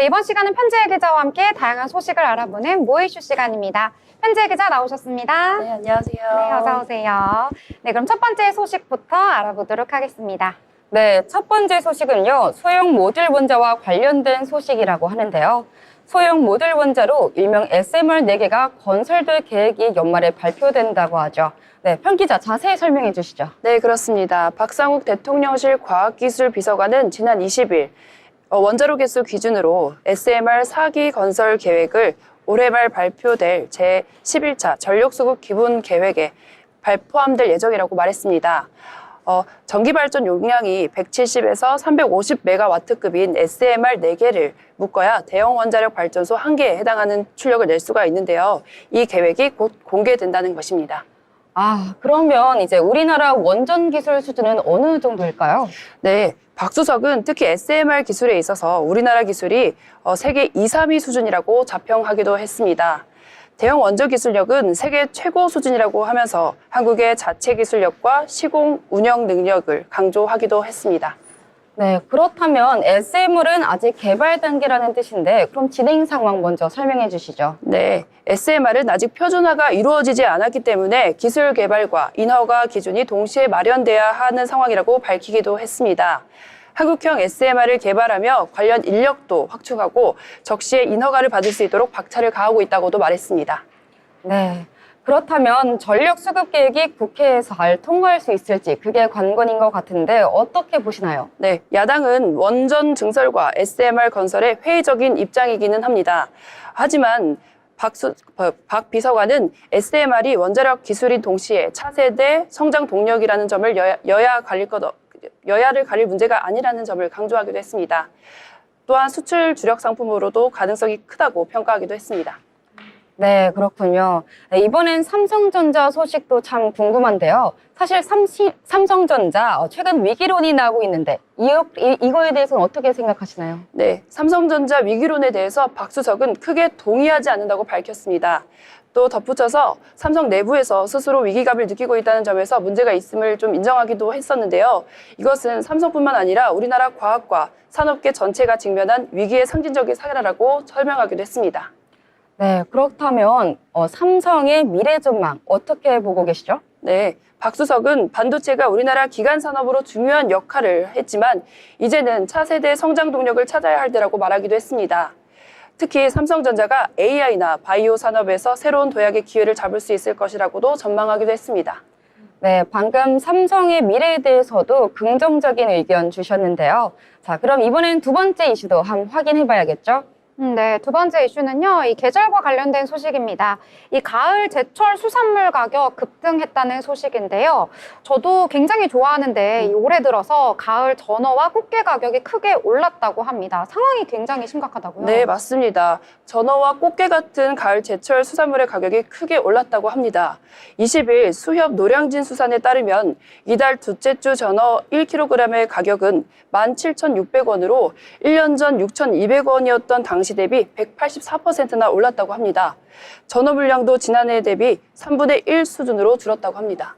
네, 이번 시간은 편지혜 기자와 함께 다양한 소식을 알아보는 모이슈 시간입니다. 편지혜 기자 나오셨습니다. 네, 안녕하세요. 네, 어서 오세요. 네, 그럼 첫 번째 소식부터 알아보도록 하겠습니다. 네, 첫 번째 소식은요, 소형 모듈 원자와 관련된 소식이라고 하는데요. 소형 모듈 원자로 일명 SMR 4개가 건설될 계획이 연말에 발표된다고 하죠. 네, 편 기자 자세히 설명해 주시죠. 네, 그렇습니다. 박상욱 대통령실 과학기술비서관은 지난 20일 원자로 개수 기준으로 SMR 4기 건설 계획을 올해 말 발표될 제11차 전력수급 기본 계획에 포함될 예정이라고 말했습니다. 전기발전 용량이 170에서 350메가와트급인 SMR 4개를 묶어야 대형 원자력 발전소 1개에 해당하는 출력을 낼 수가 있는데요. 이 계획이 곧 공개된다는 것입니다. 그러면 이제 우리나라 원전 기술 수준은 어느 정도일까요? 네, 박수석은 특히 SMR 기술에 있어서 우리나라 기술이 세계 2, 3위 수준이라고 자평하기도 했습니다. 대형 원전 기술력은 세계 최고 수준이라고 하면서 한국의 자체 기술력과 시공 운영 능력을 강조하기도 했습니다. 네, 그렇다면 SMR은 아직 개발 단계라는 뜻인데 그럼 진행 상황 먼저 설명해 주시죠. 네, SMR은 아직 표준화가 이루어지지 않았기 때문에 기술 개발과 인허가 기준이 동시에 마련돼야 하는 상황이라고 밝히기도 했습니다. 한국형 SMR을 개발하며 관련 인력도 확충하고 적시에 인허가를 받을 수 있도록 박차를 가하고 있다고도 말했습니다. 네, 그렇다면 전력 수급 계획이 국회에서 잘 통과할 수 있을지 그게 관건인 것 같은데 어떻게 보시나요? 네, 야당은 원전 증설과 SMR 건설에 회의적인 입장이기는 합니다. 하지만 박 비서관은 SMR이 원자력 기술인 동시에 차세대 성장 동력이라는 점을 여야를 가릴 문제가 아니라는 점을 강조하기도 했습니다. 또한 수출 주력 상품으로도 가능성이 크다고 평가하기도 했습니다. 네, 그렇군요. 네, 이번엔 삼성전자 소식도 참 궁금한데요. 사실 삼성전자 최근 위기론이 나오고 있는데 이거에 대해서는 어떻게 생각하시나요? 네, 삼성전자 위기론에 대해서 박수석은 크게 동의하지 않는다고 밝혔습니다. 또 덧붙여서 삼성 내부에서 스스로 위기감을 느끼고 있다는 점에서 문제가 있음을 좀 인정하기도 했었는데요. 이것은 삼성뿐만 아니라 우리나라 과학과 산업계 전체가 직면한 위기의 상징적인 사례라고 설명하기도 했습니다. 네, 그렇다면 삼성의 미래 전망 어떻게 보고 계시죠? 네, 박수석은 반도체가 우리나라 기간 산업으로 중요한 역할을 했지만 이제는 차세대 성장 동력을 찾아야 할 때라고 말하기도 했습니다. 특히 삼성전자가 AI나 바이오 산업에서 새로운 도약의 기회를 잡을 수 있을 것이라고도 전망하기도 했습니다. 네, 방금 삼성의 미래에 대해서도 긍정적인 의견 주셨는데요. 자, 그럼 이번엔 두 번째 이슈도 한번 확인해 봐야겠죠? 네, 두 번째 이슈는요, 이 계절과 관련된 소식입니다. 이 가을 제철 수산물 가격 급등했다는 소식인데요. 저도 굉장히 좋아하는데 올해 들어서 가을 전어와 꽃게 가격이 크게 올랐다고 합니다. 상황이 굉장히 심각하다고요? 네, 맞습니다. 전어와 꽃게 같은 가을 제철 수산물의 가격이 크게 올랐다고 합니다. 20일 수협 노량진 수산에 따르면 이달 둘째 주 전어 1kg의 가격은 17,600원으로 1년 전 6,200원이었던 당시 대비 184%나 올랐다고 합니다. 전어 물량도 지난해 대비 3분의 1 수준으로 줄었다고 합니다.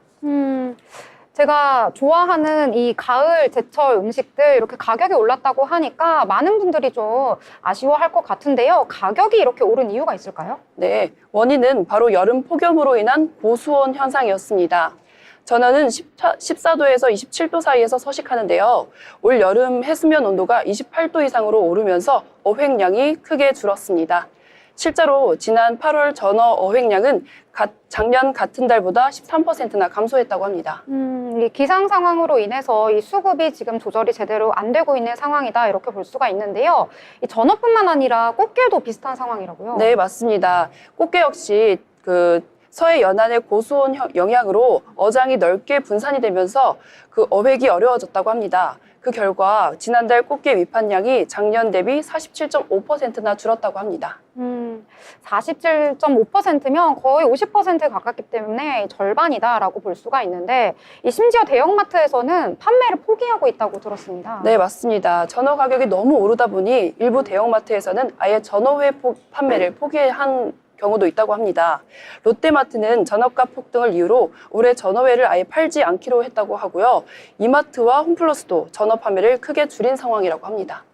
제가 좋아하는 이 가을 제철 음식들 이렇게 가격이 올랐다고 하니까 많은 분들이 좀 아쉬워할 것 같은데요. 가격이 이렇게 오른 이유가 있을까요? 네, 원인은 바로 여름 폭염으로 인한 고수온 현상이었습니다. 전어는 14도에서 27도 사이에서 서식하는데요. 올 여름 해수면 온도가 28도 이상으로 오르면서 어획량이 크게 줄었습니다. 실제로 지난 8월 전어 어획량은 작년 같은 달보다 13%나 감소했다고 합니다. 이 기상 상황으로 인해서 이 수급이 지금 조절이 제대로 안 되고 있는 상황이다 이렇게 볼 수가 있는데요. 이 전어뿐만 아니라 꽃게도 비슷한 상황이라고요? 네, 맞습니다. 꽃게 역시 서해 연안의 고수온 영향으로 어장이 넓게 분산이 되면서 어획이 어려워졌다고 합니다. 그 결과 지난달 꽃게 위판량이 작년 대비 47.5%나 줄었다고 합니다. 47.5%면 거의 50%에 가깝기 때문에 절반이다라고 볼 수가 있는데 심지어 대형마트에서는 판매를 포기하고 있다고 들었습니다. 네, 맞습니다. 전어 가격이 너무 오르다 보니 일부 대형마트에서는 아예 전어회 판매를 포기한 경우도 있다고 합니다. 롯데마트는 전어값 폭등을 이유로 올해 전어회를 아예 팔지 않기로 했다고 하고요. 이마트와 홈플러스도 전어 판매를 크게 줄인 상황이라고 합니다.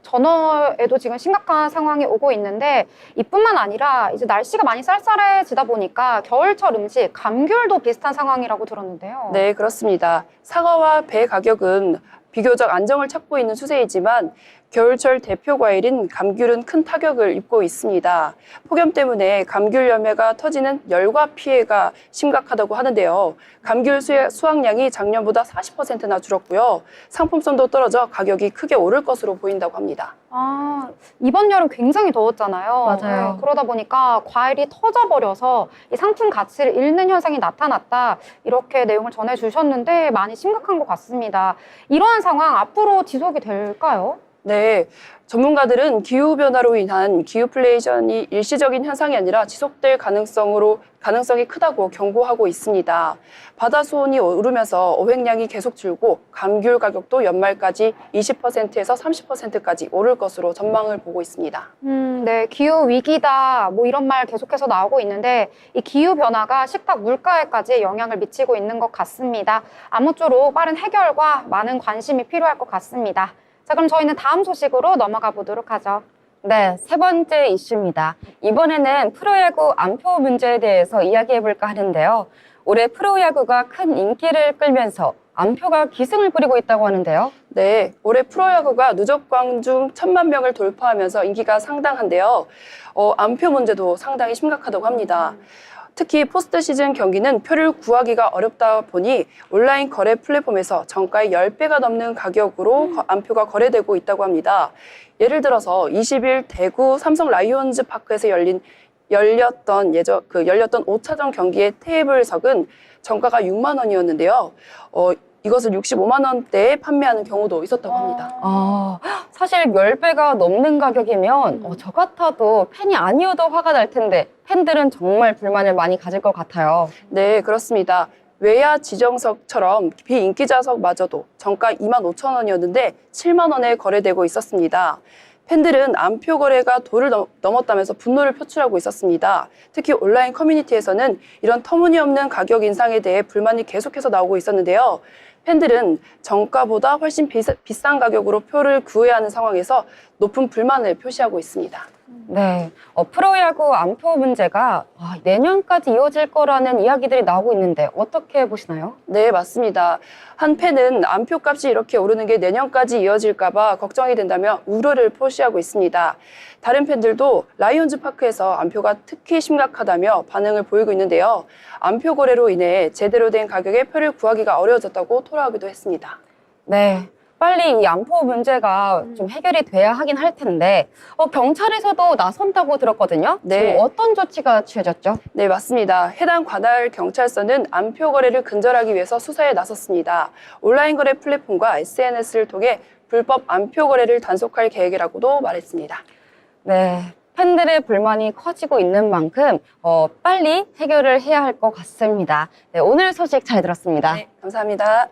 전어에도 지금 심각한 상황이 오고 있는데 이뿐만 아니라 이제 날씨가 많이 쌀쌀해지다 보니까 겨울철 음식, 감귤도 비슷한 상황이라고 들었는데요. 네, 그렇습니다. 사과와 배 가격은 비교적 안정을 찾고 있는 추세이지만 겨울철 대표 과일인 감귤은 큰 타격을 입고 있습니다. 폭염 때문에 감귤 열매가 터지는 열과 피해가 심각하다고 하는데요. 감귤 수확량이 작년보다 40%나 줄었고요. 상품성도 떨어져 가격이 크게 오를 것으로 보인다고 합니다. 아, 이번 여름 굉장히 더웠잖아요. 맞아요. 네, 그러다 보니까 과일이 터져버려서 이 상품 가치를 잃는 현상이 나타났다. 이렇게 내용을 전해주셨는데 많이 심각한 것 같습니다. 이러한 상황 앞으로 지속이 될까요? 네, 전문가들은 기후변화로 인한 기후플레이션이 일시적인 현상이 아니라 지속될 가능성이 크다고 경고하고 있습니다. 바다 수온이 오르면서 어획량이 계속 줄고 감귤 가격도 연말까지 20%에서 30%까지 오를 것으로 전망을 보고 있습니다. 네, 기후 위기다. 뭐 이런 말 계속해서 나오고 있는데 이 기후 변화가 식탁 물가에까지 영향을 미치고 있는 것 같습니다. 아무쪼록 빠른 해결과 많은 관심이 필요할 것 같습니다. 자, 그럼 저희는 다음 소식으로 넘어가 보도록 하죠. 네, 세 번째 이슈입니다. 이번에는 프로야구 안표 문제에 대해서 이야기해볼까 하는데요. 올해 프로야구가 큰 인기를 끌면서 안표가 기승을 부리고 있다고 하는데요. 네, 올해 프로야구가 누적 관중 1,000만 명을 돌파하면서 인기가 상당한데요. 안표 문제도 상당히 심각하다고 합니다. 특히 포스트 시즌 경기는 표를 구하기가 어렵다 보니 온라인 거래 플랫폼에서 정가의 10배가 넘는 가격으로 안표가 거래되고 있다고 합니다. 예를 들어서 20일 대구 삼성 라이온즈 파크에서 열렸던 5차전 경기의 테이블석은 정가가 6만 원이었는데요. 이것을 65만 원대에 판매하는 경우도 있었다고 합니다. 사실 10배가 넘는 가격이면 저 같아도 팬이 아니어도 화가 날 텐데 팬들은 정말 불만을 많이 가질 것 같아요. 네, 그렇습니다. 외야 지정석처럼 비인기좌석마저도 정가 2만 5천 원이었는데 7만 원에 거래되고 있었습니다. 팬들은 안표 거래가 도를 넘었다면서 분노를 표출하고 있었습니다. 특히 온라인 커뮤니티에서는 이런 터무니없는 가격 인상에 대해 불만이 계속해서 나오고 있었는데요. 팬들은 정가보다 훨씬 비싼 가격으로 표를 구해야 하는 상황에서 높은 불만을 표시하고 있습니다. 네, 프로야구 안표 문제가 내년까지 이어질 거라는 이야기들이 나오고 있는데 어떻게 보시나요? 네, 맞습니다. 한 팬은 안표 값이 이렇게 오르는 게 내년까지 이어질까 봐 걱정이 된다며 우려를 표시하고 있습니다. 다른 팬들도 라이온즈 파크에서 안표가 특히 심각하다며 반응을 보이고 있는데요. 안표 거래로 인해 제대로 된 가격의 표를 구하기가 어려워졌다고 토로하기도 했습니다. 네, 빨리 이 안표 문제가 좀 해결이 돼야 하긴 할 텐데 경찰에서도 나선다고 들었거든요. 네. 지금 어떤 조치가 취해졌죠? 네, 맞습니다. 해당 관할 경찰서는 안표 거래를 근절하기 위해서 수사에 나섰습니다. 온라인 거래 플랫폼과 SNS를 통해 불법 안표 거래를 단속할 계획이라고도 말했습니다. 네, 팬들의 불만이 커지고 있는 만큼 빨리 해결을 해야 할 것 같습니다. 네, 오늘 소식 잘 들었습니다. 네, 감사합니다.